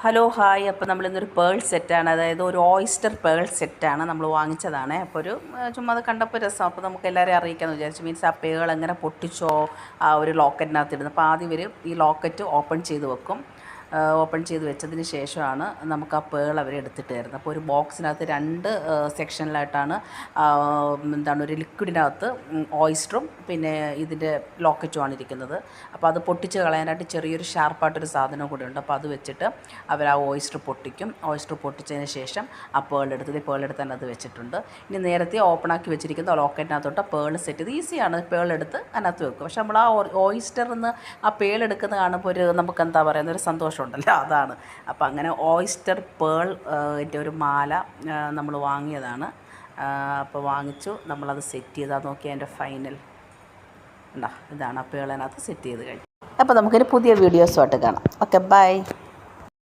Hello hi. അപ്പോൾ നമ്മളിന്നൊരു pearl സെറ്റാണ്, അതായത് ഒരു ഓയിസ്റ്റർ പേൾ സെറ്റാണ് നമ്മൾ വാങ്ങിച്ചതാണ്. അപ്പോൾ ചുമ്മാ അത് കണ്ടപ്പോൾ രസം, അപ്പോൾ നമുക്ക് എല്ലാവരെയും അറിയിക്കാമെന്ന് വിചാരിച്ചു. മീൻസ് ആ പേൾ എങ്ങനെ പൊട്ടിച്ചോ ആ ഒരു ലോക്കറ്റിനകത്ത് ഇടുന്നത്. അപ്പോൾ ആദ്യം ഇവർ ഈ ലോക്കറ്റ് ഓപ്പൺ ചെയ്ത് വെക്കും. ഓപ്പൺ ചെയ്ത് വെച്ചതിന് ശേഷമാണ് നമുക്ക് ആ പേൾ അവർ എടുത്തിട്ട് തരുന്നത്. അപ്പോൾ ഒരു ബോക്സിനകത്ത് 2 സെക്ഷനിലായിട്ടാണ് ഒരു ലിക്വിഡിനകത്ത് ഓയിസ്റ്ററും പിന്നെ ഇതിൻ്റെ ലോക്കറ്റുമാണ് ഇരിക്കുന്നത്. അപ്പോൾ അത് പൊട്ടിച്ച് കളയാനായിട്ട് ചെറിയൊരു ഷാർപ്പായിട്ടൊരു സാധനം കൂടെ ഉണ്ട്. അപ്പോൾ അത് വെച്ചിട്ട് അവർ ആ ഓയിസ്റ്റർ പൊട്ടിക്കും. ഓയിസ്റ്റർ പൊട്ടിച്ചതിന് ശേഷം ആ പേളെടുത്ത് തന്നെ അത് വെച്ചിട്ടുണ്ട്. ഇനി നേരത്തെ ഓപ്പണാക്കി വെച്ചിരിക്കുന്ന ലോക്കറ്റിനകത്തോട്ട് പേൾ സെറ്റ് ചെയ്ത് ഈസിയാണ്. പേളെടുത്ത് അതിനകത്ത് വെക്കും. പക്ഷെ നമ്മൾ ആ ഓയിസ്റ്ററിൽ നിന്ന് ആ പേളെടുക്കുന്നത് കാണുമ്പോൾ നമുക്ക് എന്താ പറയുന്ന ഒരു സന്തോഷമുണ്ടല്ലോ, അതാണ്. അപ്പോൾ അങ്ങനെ ഓയിസ്റ്റർ പേൾ ൻ്റെ ഒരു മാല നമ്മൾ വാങ്ങിയതാണ്. അപ്പോൾ വാങ്ങിച്ചു, നമ്മളത് സെറ്റ് ചെയ്താൽ നോക്കി അതിൻ്റെ ഫൈനൽ ഇതാണ് ആ പേളിനകത്ത് സെറ്റ് ചെയ്ത് കഴിഞ്ഞു. അപ്പോൾ നമുക്കൊരു പുതിയ വീഡിയോസുമായിട്ട് കാണാം. Okay, by.